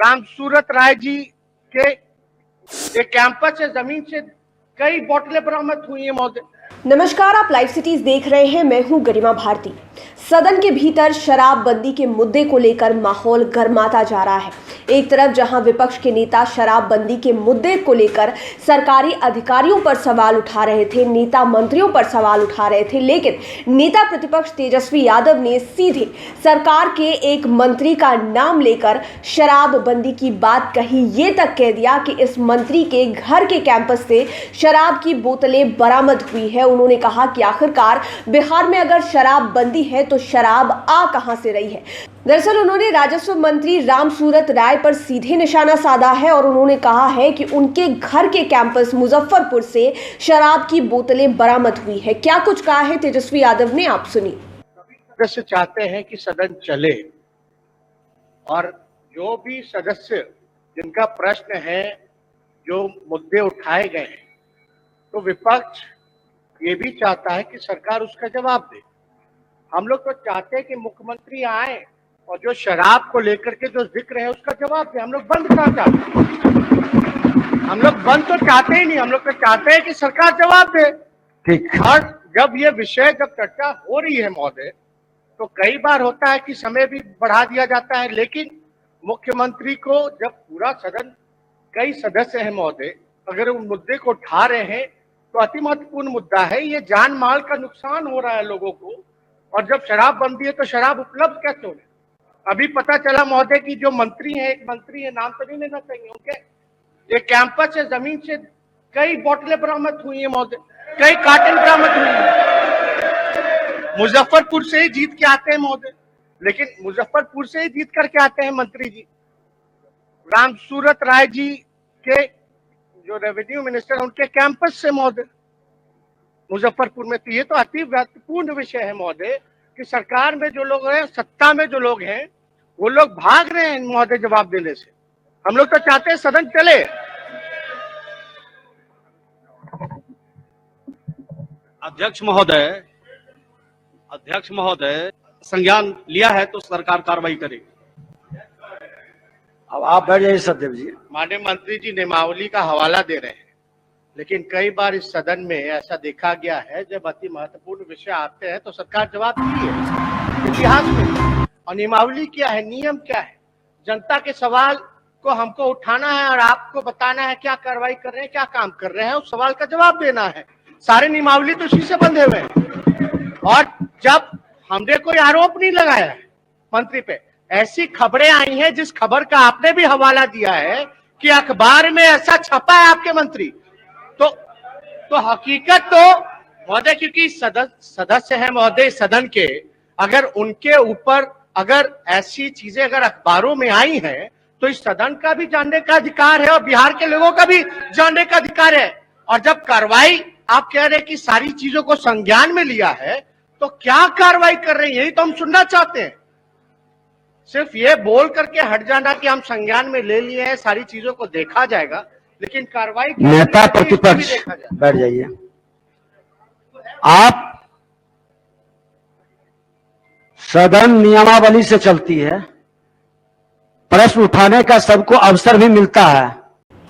राम सूरत राय जी के एक कैंपस से जमीन से कई बोतलें बरामद हुई है महोदय। नमस्कार, आप लाइव सिटीज देख रहे हैं। मैं हूं गरिमा भारती। सदन के भीतर शराबबंदी के मुद्दे को लेकर माहौल गर्माता जा रहा है। एक तरफ जहां विपक्ष के नेता शराबबंदी के मुद्दे को लेकर सरकारी अधिकारियों पर सवाल उठा रहे थे, नेता मंत्रियों पर सवाल उठा रहे थे, लेकिन नेता प्रतिपक्ष तेजस्वी यादव ने सीधे सरकार के एक मंत्री का नाम लेकर शराबबंदी की बात कही। ये तक कह दिया कि इस मंत्री के घर के कैंपस से शराब की बोतलें बरामद हुई है। उन्होंने कहा कि आखिरकार बिहार में अगर शराबबंदी है तो शराब आ कहां से रही है। दरअसल उन्होंने राजस्व मंत्री राम सूरत राय पर सीधे निशाना साधा है और उन्होंने कहा है कि उनके घर के कैंपस मुजफ्फरपुर से शराब की बोतलें बरामद हुई है। क्या कुछ कहा है तेजस्वी यादव ने, आप सुनिए। सदस्य चाहते हैं कि सदन चले और जो भी सदस्य जिनका प्रश्न है, जो मुद्दे उठाए गए हैं, तो विपक्ष ये भी चाहता है कि सरकार उसका जवाब दे। हम लोग तो चाहते हैं कि मुख्यमंत्री आए और जो शराब को लेकर के जो जिक्र है उसका जवाब दे। हम लोग बंद कहाँ चाहते हैं? हम लोग बंद तो चाहते ही नहीं, हम लोग तो चाहते हैं कि सरकार जवाब दे। ठीक। और जब ये विषय जब चर्चा हो रही है महोदय, तो कई बार होता है कि समय भी बढ़ा दिया जाता है, लेकिन मुख्यमंत्री को जब पूरा सदन कई सदस्य हैं महोदय, अगर उन मुद्दे को उठा रहे हैं तो अति महत्वपूर्ण मुद्दा है। ये जान माल का नुकसान हो रहा है लोगों को, और जब शराब बंदी है तो शराब उपलब्ध कैसे हो? अभी पता चला महोदय कि जो मंत्री है, एक मंत्री है, नाम तो नहीं लेना चाहिए, उनके एक कैंपस से जमीन से कई बोतलें बरामद हुई है महोदय, कई कार्टन बरामद हुई है। मुजफ्फरपुर से ही जीत के आते हैं महोदय, लेकिन मुजफ्फरपुर से ही जीत करके आते हैं मंत्री जी। राम सूरत राय जी के जो रेवेन्यू मिनिस्टर है, उनके कैंपस से महोदय मुजफ्फरपुर में। तो ये तो अति महत्वपूर्ण विषय है महोदय कि सरकार में जो लोग हैं, सत्ता में जो लोग हैं, वो लोग भाग रहे हैं महोदय जवाब देने से। हम लोग तो चाहते हैं सदन चले। अध्यक्ष महोदय संज्ञान लिया है तो सरकार कार्रवाई करेगी। अब आप बैठ जाइए सत्यदेव जी। माननीय मंत्री जी नियमावली का हवाला दे रहे हैं, लेकिन कई बार इस सदन में ऐसा देखा गया है, जब अति महत्वपूर्ण विषय आते हैं तो सरकार जवाब दी है इतिहास में। और नियमावली क्या है, नियम क्या है? जनता के सवाल को हमको उठाना है और आपको बताना है क्या कार्रवाई कर रहे हैं, क्या काम कर रहे हैं, उस सवाल का जवाब देना है। सारे नियमावली तो इसी से बंधे हुए हैं। और जब हमने कोई आरोप नहीं लगाया है मंत्री पे, ऐसी खबरें आई हैं जिस खबर का आपने भी हवाला दिया है कि अखबार में ऐसा छपा है आपके मंत्री, तो हकीकत तो महोदय, क्योंकि सदस्य है महोदय सदन के, अगर उनके ऊपर अगर ऐसी चीजें अगर अखबारों में आई हैं तो इस सदन का भी जानने का अधिकार है और बिहार के लोगों का भी जानने का अधिकार है। और जब कार्रवाई आप कह रहे हैं कि सारी चीजों को संज्ञान में लिया है, तो क्या कार्रवाई कर रहे हैं, यही तो हम सुनना चाहते हैं। सिर्फ ये बोल करके हट जाना कि हम संज्ञान में ले लिए हैं, सारी चीजों को देखा जाएगा, लेकिन कार्रवाई नेता प्रतिपक्ष बैठ जाइए। आप सदन नियमावली से चलती है, प्रश्न उठाने का सबको अवसर भी मिलता है।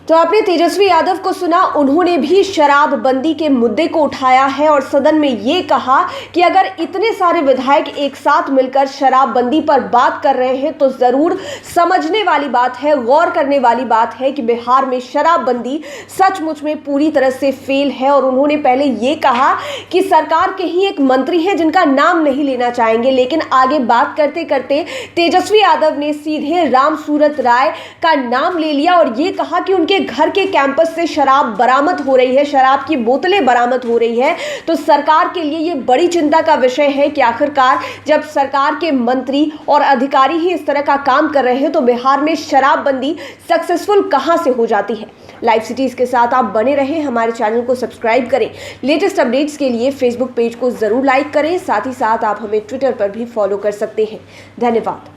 तो आपने तेजस्वी यादव को सुना, उन्होंने भी शराबबंदी के मुद्दे को उठाया है और सदन में ये कहा कि अगर इतने सारे विधायक एक साथ मिलकर शराबबंदी पर बात कर रहे हैं तो जरूर समझने वाली बात है, गौर करने वाली बात है कि बिहार में शराबबंदी सचमुच में पूरी तरह से फेल है। और उन्होंने पहले ये कहा कि सरकार के ही एक मंत्री हैं जिनका नाम नहीं लेना चाहेंगे, लेकिन आगे बात करते करते तेजस्वी यादव ने सीधे राम सूरत राय का नाम ले लिया और ये कहा कि उनके घर के कैंपस से शराब बरामद हो रही है, शराब की बोतलें बरामद हो रही है। तो सरकार के लिए ये बड़ी चिंता का विषय है कि आखिरकार जब सरकार के मंत्री और अधिकारी ही इस तरह का काम कर रहे हैं तो बिहार में शराबबंदी सक्सेसफुल कहां से हो जाती है। लाइव सिटीज के साथ आप बने रहें, हमारे चैनल को सब्सक्राइब करें। लेटेस्ट अपडेट्स के लिए फेसबुक पेज को जरूर लाइक करें, साथ ही साथ आप हमें ट्विटर पर भी फॉलो कर सकते हैं। धन्यवाद।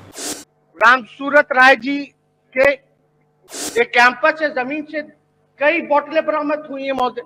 राम सूरत राय जी के एक कैंपस से जमीन से कई बोतलें बरामद हुई है महोदय।